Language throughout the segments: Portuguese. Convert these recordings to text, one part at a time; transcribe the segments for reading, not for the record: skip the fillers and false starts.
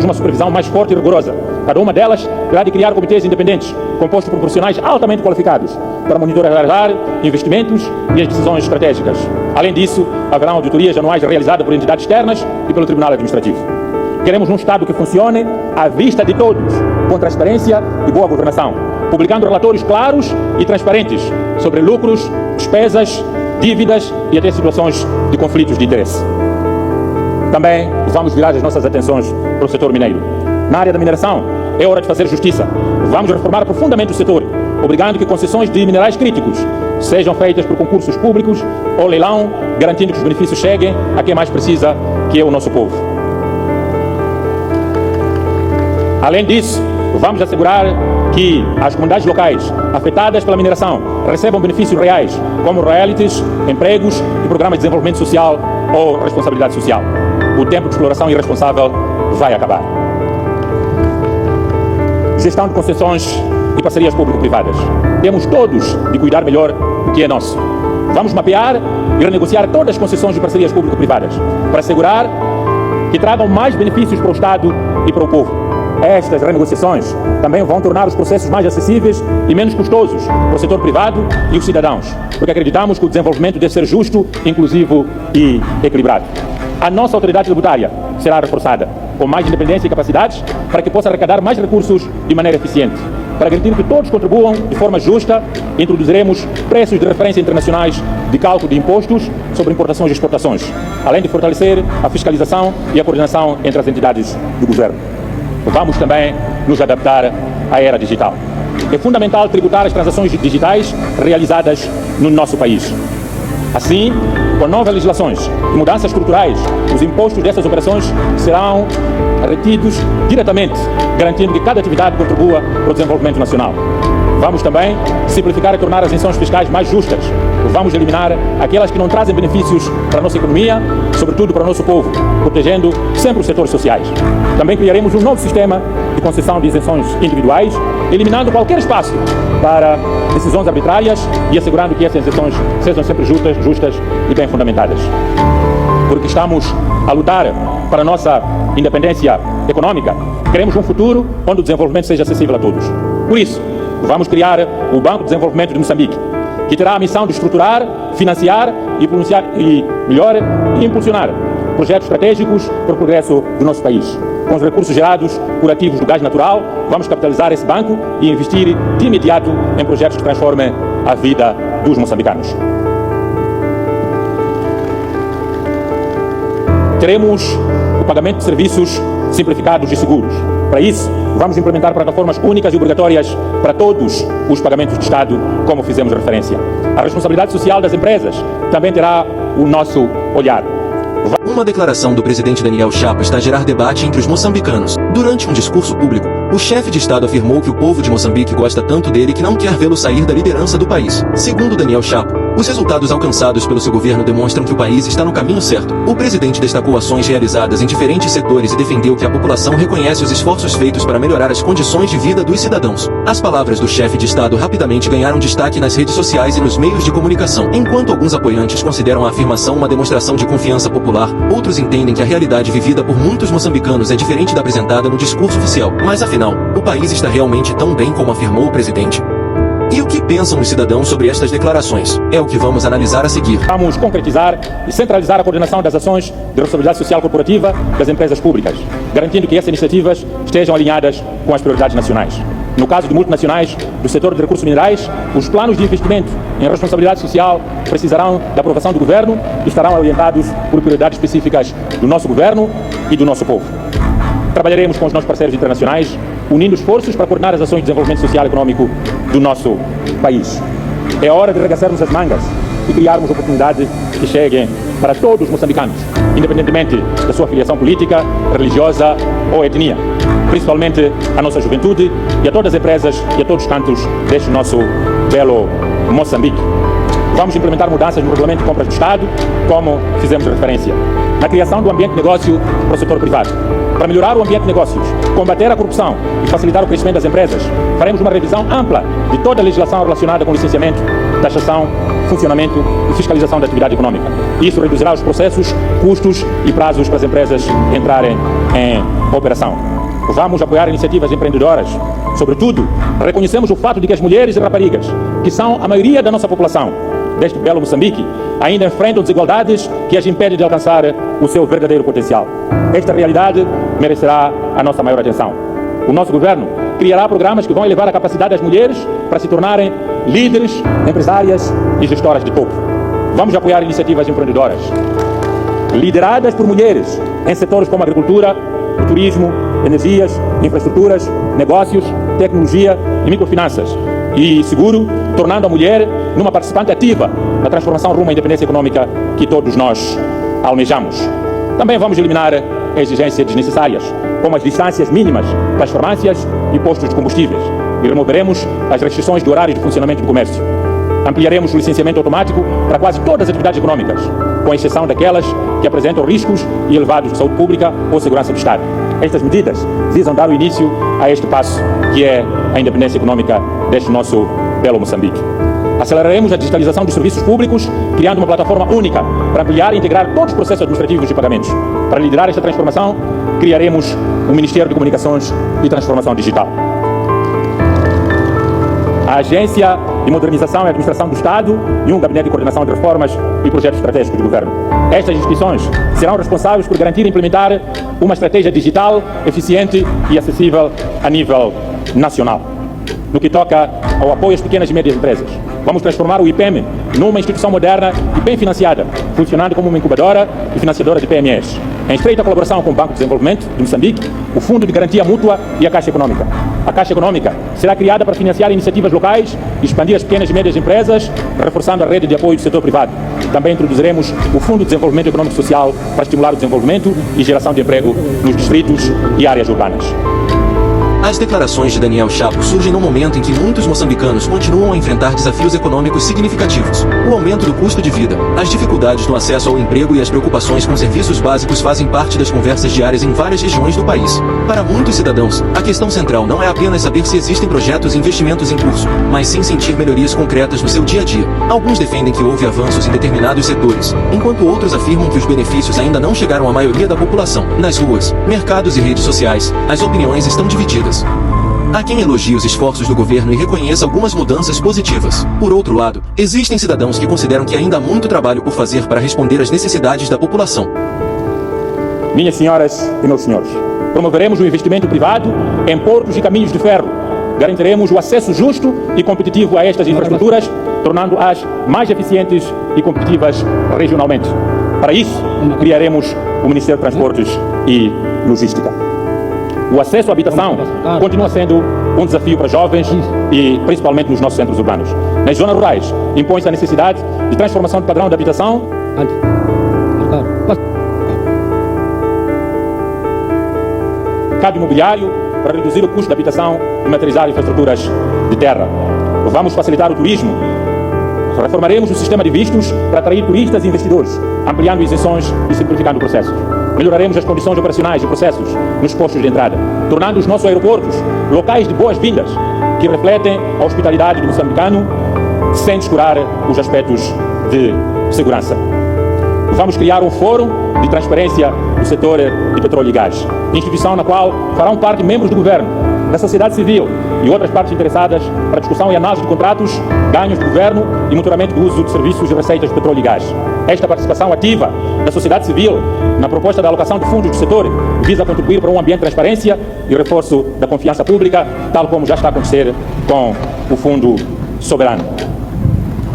uma supervisão mais forte e rigorosa. Cada uma delas terá de criar comitês independentes, compostos por profissionais altamente qualificados, para monitorar investimentos e as decisões estratégicas. Além disso, haverá auditorias anuais realizadas por entidades externas e pelo Tribunal Administrativo. Queremos um Estado que funcione à vista de todos, com transparência e boa governação, publicando relatórios claros e transparentes sobre lucros, despesas, dívidas e até situações de conflitos de interesse. Também vamos virar as nossas atenções para o setor mineiro. Na área da mineração, é hora de fazer justiça. Vamos reformar profundamente o setor, obrigando que concessões de minerais críticos sejam feitas por concursos públicos ou leilão, garantindo que os benefícios cheguem a quem mais precisa, que é o nosso povo. Além disso, vamos assegurar que as comunidades locais afetadas pela mineração recebam benefícios reais, como royalties, empregos e programas de desenvolvimento social ou responsabilidade social. O tempo de exploração irresponsável vai acabar. Gestão de concessões e parcerias público-privadas. Temos todos de cuidar melhor do que é nosso. Vamos mapear e renegociar todas as concessões e parcerias público-privadas para assegurar que tragam mais benefícios para o Estado e para o povo. Estas renegociações também vão tornar os processos mais acessíveis e menos custosos para o setor privado e os cidadãos, porque acreditamos que o desenvolvimento deve ser justo, inclusivo e equilibrado. A nossa autoridade tributária será reforçada, com mais independência e capacidades, para que possa arrecadar mais recursos de maneira eficiente. Para garantir que todos contribuam de forma justa, introduziremos preços de referência internacionais de cálculo de impostos sobre importações e exportações, além de fortalecer a fiscalização e a coordenação entre as entidades do governo. Vamos também nos adaptar à era digital. É fundamental tributar as transações digitais realizadas no nosso país. Assim, com novas legislações e mudanças estruturais, os impostos dessas operações serão retidos diretamente, garantindo que cada atividade contribua para o desenvolvimento nacional. Vamos também simplificar e tornar as isenções fiscais mais justas. Vamos eliminar aquelas que não trazem benefícios para a nossa economia, sobretudo para o nosso povo, protegendo sempre os setores sociais. Também criaremos um novo sistema de concessão de isenções individuais, eliminando qualquer espaço para decisões arbitrárias e assegurando que essas isenções sejam sempre justas e bem fundamentadas. Porque estamos a lutar para a nossa independência econômica, queremos um futuro onde o desenvolvimento seja acessível a todos. Por isso, vamos criar o Banco de Desenvolvimento de Moçambique, que terá a missão de estruturar, financiar e impulsionar projetos estratégicos para o progresso do nosso país. Com os recursos gerados por ativos do gás natural, vamos capitalizar esse banco e investir de imediato em projetos que transformem a vida dos moçambicanos. Teremos o pagamento de serviços simplificados e seguros. Para isso, vamos implementar plataformas únicas e obrigatórias para todos os pagamentos de Estado, como fizemos referência. A responsabilidade social das empresas também terá o nosso olhar. Uma declaração do presidente Daniel Chapo está a gerar debate entre os moçambicanos. Durante um discurso público, o chefe de Estado afirmou que o povo de Moçambique gosta tanto dele que não quer vê-lo sair da liderança do país. Segundo Daniel Chapo, os resultados alcançados pelo seu governo demonstram que o país está no caminho certo. O presidente destacou ações realizadas em diferentes setores e defendeu que a população reconhece os esforços feitos para melhorar as condições de vida dos cidadãos. As palavras do chefe de Estado rapidamente ganharam destaque nas redes sociais e nos meios de comunicação. Enquanto alguns apoiantes consideram a afirmação uma demonstração de confiança popular, outros entendem que a realidade vivida por muitos moçambicanos é diferente da apresentada no discurso oficial. Mas afinal, o país está realmente tão bem como afirmou o presidente? E o que pensam os cidadãos sobre estas declarações? É o que vamos analisar a seguir. Vamos concretizar e centralizar a coordenação das ações de responsabilidade social corporativa das empresas públicas, garantindo que essas iniciativas estejam alinhadas com as prioridades nacionais. No caso de multinacionais do setor de recursos minerais, os planos de investimento em responsabilidade social precisarão da aprovação do governo e estarão orientados por prioridades específicas do nosso governo e do nosso povo. Trabalharemos com os nossos parceiros internacionais, unindo esforços para coordenar as ações de desenvolvimento social e econômico do nosso país. É hora de arregaçarmos as mangas e criarmos oportunidades que cheguem para todos os moçambicanos, independentemente da sua filiação política, religiosa ou etnia, principalmente a nossa juventude e a todas as empresas e a todos os cantos deste nosso belo Moçambique. Vamos implementar mudanças no regulamento de compras do Estado, como fizemos referência, na criação do ambiente de negócio para o setor privado. Para melhorar o ambiente de negócios, combater a corrupção e facilitar o crescimento das empresas, faremos uma revisão ampla de toda a legislação relacionada com licenciamento, taxação, funcionamento e fiscalização da atividade econômica. Isso reduzirá os processos, custos e prazos para as empresas entrarem em operação. Vamos apoiar iniciativas empreendedoras. Sobretudo, reconhecemos o fato de que as mulheres e raparigas, que são a maioria da nossa população deste belo Moçambique, ainda enfrentam desigualdades que as impedem de alcançar o seu verdadeiro potencial. Esta realidade merecerá a nossa maior atenção. O nosso governo criará programas que vão elevar a capacidade das mulheres para se tornarem líderes, empresárias e gestoras de topo. Vamos apoiar iniciativas empreendedoras lideradas por mulheres em setores como agricultura, turismo, energias, infraestruturas, negócios, tecnologia e microfinanças. E seguro, tornando a mulher numa participante ativa na transformação rumo à independência econômica que todos nós almejamos. Também vamos eliminar exigências desnecessárias, como as distâncias mínimas para as farmácias e postos de combustíveis, e removeremos as restrições de horários de funcionamento do comércio. Ampliaremos o licenciamento automático para quase todas as atividades econômicas, com exceção daquelas que apresentam riscos elevados de saúde pública ou segurança do Estado. Estas medidas visam dar o início a este passo, que é a independência econômica deste nosso belo Moçambique. Aceleraremos a digitalização dos serviços públicos, criando uma plataforma única para ampliar e integrar todos os processos administrativos de pagamentos. Para liderar esta transformação, criaremos o Ministério de Comunicações e Transformação Digital. A Agência de Modernização e Administração do Estado e um Gabinete de Coordenação de Reformas e Projetos Estratégicos do Governo. Estas instituições serão responsáveis por garantir e implementar uma estratégia digital, eficiente e acessível a nível nacional. No que toca ao apoio às pequenas e médias empresas, vamos transformar o IPEM numa instituição moderna e bem financiada, funcionando como uma incubadora e financiadora de PMEs, em estreita colaboração com o Banco de Desenvolvimento de Moçambique, o Fundo de Garantia Mútua e a Caixa Econômica. A Caixa Econômica será criada para financiar iniciativas locais e expandir as pequenas e médias empresas, reforçando a rede de apoio do setor privado. Também introduziremos o Fundo de Desenvolvimento Econômico e Social para estimular o desenvolvimento e geração de emprego nos distritos e áreas urbanas. As declarações de Daniel Chapo surgem num momento em que muitos moçambicanos continuam a enfrentar desafios econômicos significativos. O aumento do custo de vida, as dificuldades no acesso ao emprego e as preocupações com serviços básicos fazem parte das conversas diárias em várias regiões do país. Para muitos cidadãos, a questão central não é apenas saber se existem projetos e investimentos em curso, mas sim sentir melhorias concretas no seu dia a dia. Alguns defendem que houve avanços em determinados setores, enquanto outros afirmam que os benefícios ainda não chegaram à maioria da população. Nas ruas, mercados e redes sociais, as opiniões estão divididas. Há quem elogie os esforços do governo e reconheça algumas mudanças positivas. Por outro lado, existem cidadãos que consideram que ainda há muito trabalho por fazer para responder às necessidades da população. Minhas senhoras e meus senhores, promoveremos o investimento privado em portos e caminhos de ferro. Garantiremos o acesso justo e competitivo a estas infraestruturas, tornando-as mais eficientes e competitivas regionalmente. Para isso, criaremos o Ministério de Transportes e Logística. O acesso à habitação continua sendo um desafio para jovens e principalmente nos nossos centros urbanos. Nas zonas rurais, impõe-se a necessidade de transformação de padrão de habitação mercado imobiliário para reduzir o custo da habitação e materializar infraestruturas de terra. Vamos facilitar o turismo. Reformaremos o sistema de vistos para atrair turistas e investidores, ampliando isenções e simplificando processos. Melhoraremos as condições operacionais e processos nos postos de entrada, tornando os nossos aeroportos locais de boas-vindas que refletem a hospitalidade do moçambicano sem descurar os aspectos de segurança. Vamos criar um fórum de transparência do setor de petróleo e gás, instituição na qual farão parte membros do governo, da sociedade civil e outras partes interessadas para discussão e análise de contratos, ganhos do governo e monitoramento do uso de serviços e receitas de petróleo e gás. Esta participação ativa da sociedade civil na proposta da alocação de fundos do setor visa contribuir para um ambiente de transparência e reforço da confiança pública, tal como já está a acontecer com o Fundo Soberano.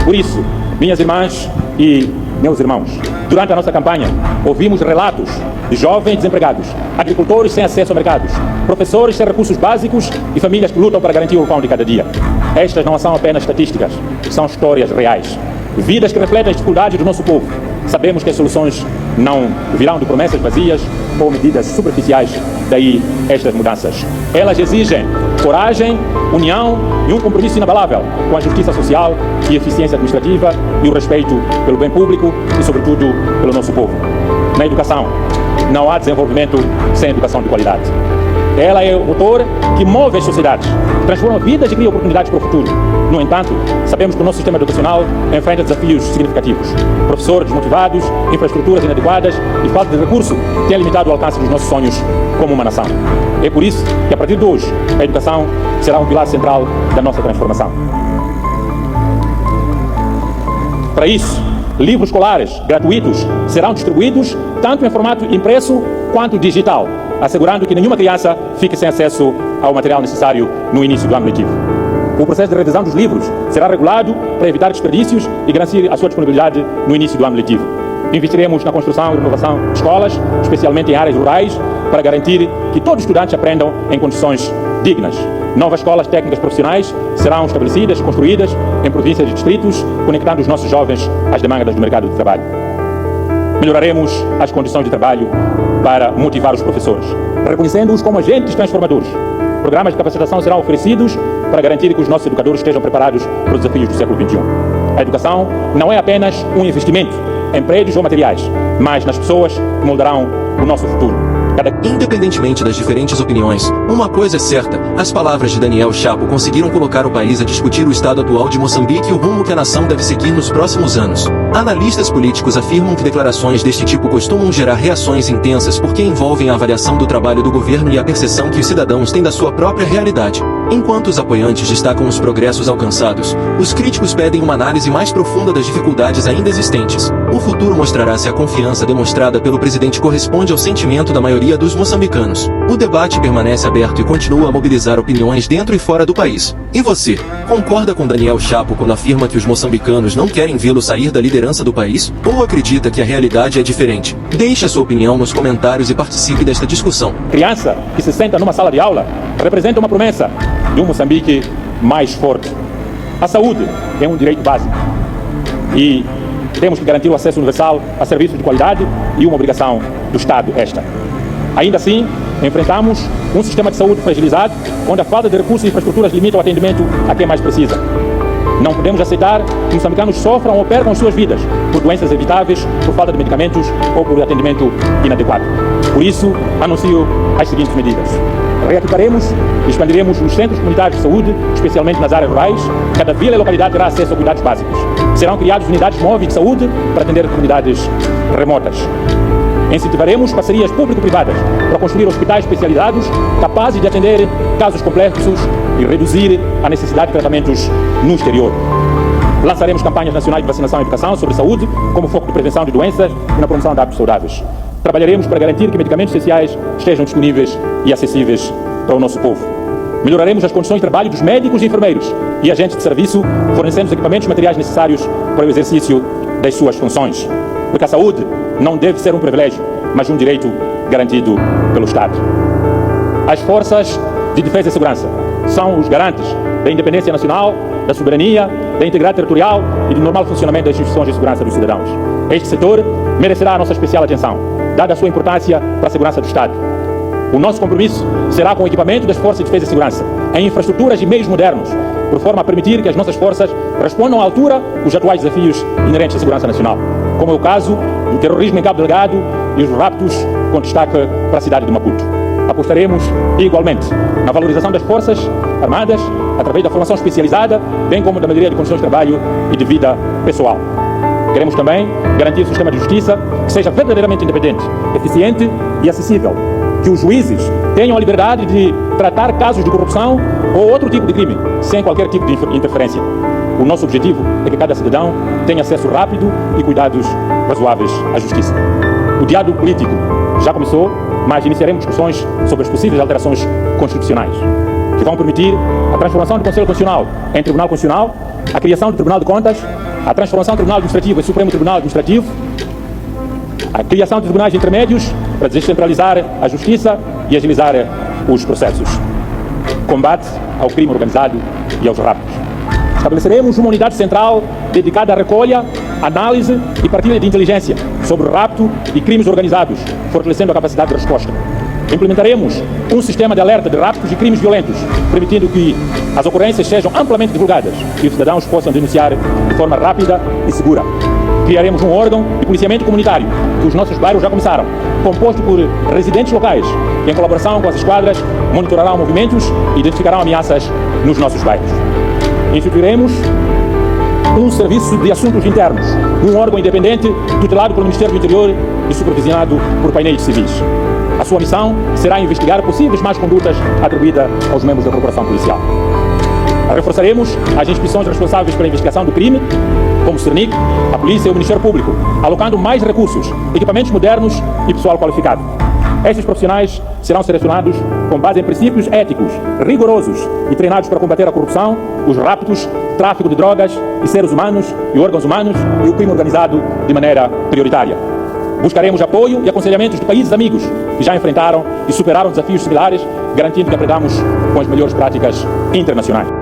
Por isso, minhas irmãs e meus irmãos, durante a nossa campanha, ouvimos relatos de jovens desempregados, agricultores sem acesso a mercados, professores sem recursos básicos e famílias que lutam para garantir o pão de cada dia. Estas não são apenas estatísticas, são histórias reais. Vidas que refletem as dificuldades do nosso povo. Sabemos que as soluções não virão de promessas vazias ou medidas superficiais, daí estas mudanças. Elas exigem coragem, união e um compromisso inabalável com a justiça social e eficiência administrativa e o respeito pelo bem público e, sobretudo, pelo nosso povo. Na educação, não há desenvolvimento sem educação de qualidade. Ela é o motor que move as sociedades, transforma vidas e cria oportunidades para o futuro. No entanto, sabemos que o nosso sistema educacional enfrenta desafios significativos. Professores desmotivados, infraestruturas inadequadas e falta de recurso têm limitado o alcance dos nossos sonhos como uma nação. É por isso que, a partir de hoje, a educação será um pilar central da nossa transformação. Para isso, livros escolares gratuitos serão distribuídos tanto em formato impresso quanto digital, assegurando que nenhuma criança fique sem acesso ao material necessário no início do ano letivo. O processo de revisão dos livros será regulado para evitar desperdícios e garantir a sua disponibilidade no início do ano letivo. Investiremos na construção e renovação de escolas, especialmente em áreas rurais, para garantir que todos os estudantes aprendam em condições dignas. Novas escolas técnicas profissionais serão estabelecidas, construídas em províncias e distritos, conectando os nossos jovens às demandas do mercado de trabalho. Melhoraremos as condições de trabalho para motivar os professores, reconhecendo-os como agentes transformadores. Programas de capacitação serão oferecidos para garantir que os nossos educadores estejam preparados para os desafios do século XXI. A educação não é apenas um investimento em prédios ou materiais, mas nas pessoas que moldarão o nosso futuro. Independentemente das diferentes opiniões, uma coisa é certa: as palavras de Daniel Chapo conseguiram colocar o país a discutir o estado atual de Moçambique e o rumo que a nação deve seguir nos próximos anos. Analistas políticos afirmam que declarações deste tipo costumam gerar reações intensas porque envolvem a avaliação do trabalho do governo e a percepção que os cidadãos têm da sua própria realidade. Enquanto os apoiantes destacam os progressos alcançados, os críticos pedem uma análise mais profunda das dificuldades ainda existentes. O futuro mostrará se a confiança demonstrada pelo presidente corresponde ao sentimento da maioria dos moçambicanos. O debate permanece aberto e continua a mobilizar opiniões dentro e fora do país. E você, concorda com Daniel Chapo quando afirma que os moçambicanos não querem vê-lo sair da liderança do país? Ou acredita que a realidade é diferente? Deixe a sua opinião nos comentários e participe desta discussão. Criança que se senta numa sala de aula representa uma promessa de um Moçambique mais forte. A saúde é um direito básico e temos que garantir o acesso universal a serviços de qualidade e uma obrigação do Estado esta. Ainda assim, enfrentamos um sistema de saúde fragilizado, onde a falta de recursos e infraestruturas limita o atendimento a quem mais precisa. Não podemos aceitar que moçambicanos sofram ou percam suas vidas por doenças evitáveis, por falta de medicamentos ou por atendimento inadequado. Por isso, anuncio as seguintes medidas. Reativaremos e expandiremos os centros comunitários de saúde, especialmente nas áreas rurais. Cada vila e localidade terá acesso a cuidados básicos. Serão criadas unidades móveis de saúde para atender comunidades remotas. Incentivaremos parcerias público-privadas para construir hospitais especializados capazes de atender casos complexos e reduzir a necessidade de tratamentos no exterior. Lançaremos campanhas nacionais de vacinação e educação sobre saúde, como foco de prevenção de doenças e na promoção de hábitos saudáveis. Trabalharemos para garantir que medicamentos essenciais estejam disponíveis e acessíveis para o nosso povo. Melhoraremos as condições de trabalho dos médicos e enfermeiros e agentes de serviço, fornecendo os equipamentos e materiais necessários para o exercício das suas funções. Porque a saúde não deve ser um privilégio, mas um direito garantido pelo Estado. As forças de defesa e segurança são os garantes da independência nacional, da soberania, da integridade territorial e do normal funcionamento das instituições de segurança dos cidadãos. Este setor merecerá a nossa especial atenção, dada a sua importância para a segurança do Estado. O nosso compromisso será com o equipamento das forças de defesa e segurança, em infraestruturas e meios modernos, por forma a permitir que as nossas forças respondam à altura os atuais desafios inerentes à segurança nacional, como é o caso do terrorismo em Cabo Delgado e os raptos com destaque para a cidade de Maputo. Apostaremos igualmente na valorização das forças armadas através da formação especializada, bem como da melhoria de condições de trabalho e de vida pessoal. Queremos também garantir um sistema de justiça que seja verdadeiramente independente, eficiente e acessível, que os juízes tenham a liberdade de tratar casos de corrupção ou outro tipo de crime, sem qualquer tipo de interferência. O nosso objetivo é que cada cidadão tenha acesso rápido e cuidados razoáveis à justiça. O diálogo político já começou, mas iniciaremos discussões sobre as possíveis alterações constitucionais, que vão permitir a transformação do Conselho Constitucional em Tribunal Constitucional, a criação do Tribunal de Contas, a transformação do Tribunal Administrativo em Supremo Tribunal Administrativo, a criação de tribunais intermédios para descentralizar a justiça e agilizar os processos. Combate ao crime organizado e aos raptos. Estabeleceremos uma unidade central dedicada à recolha, análise e partilha de inteligência sobre rapto e crimes organizados, fortalecendo a capacidade de resposta. Implementaremos um sistema de alerta de raptos e crimes violentos, permitindo que as ocorrências sejam amplamente divulgadas e os cidadãos possam denunciar de forma rápida e segura. Criaremos um órgão de policiamento comunitário que os nossos bairros já começaram, composto por residentes locais, que em colaboração com as esquadras monitorarão movimentos e identificarão ameaças nos nossos bairros. Instituiremos um serviço de assuntos internos, um órgão independente tutelado pelo Ministério do Interior e supervisionado por painéis civis. A sua missão será investigar possíveis más condutas atribuídas aos membros da Corporação Policial. Reforçaremos as instituições responsáveis pela investigação do crime, como o CERNIC, a Polícia e o Ministério Público, alocando mais recursos, equipamentos modernos e pessoal qualificado. Estes profissionais serão selecionados com base em princípios éticos rigorosos e treinados para combater a corrupção, os raptos, tráfico de drogas e seres humanos e órgãos humanos e o crime organizado de maneira prioritária. Buscaremos apoio e aconselhamentos de países amigos que já enfrentaram e superaram desafios similares, garantindo que aprendamos com as melhores práticas internacionais.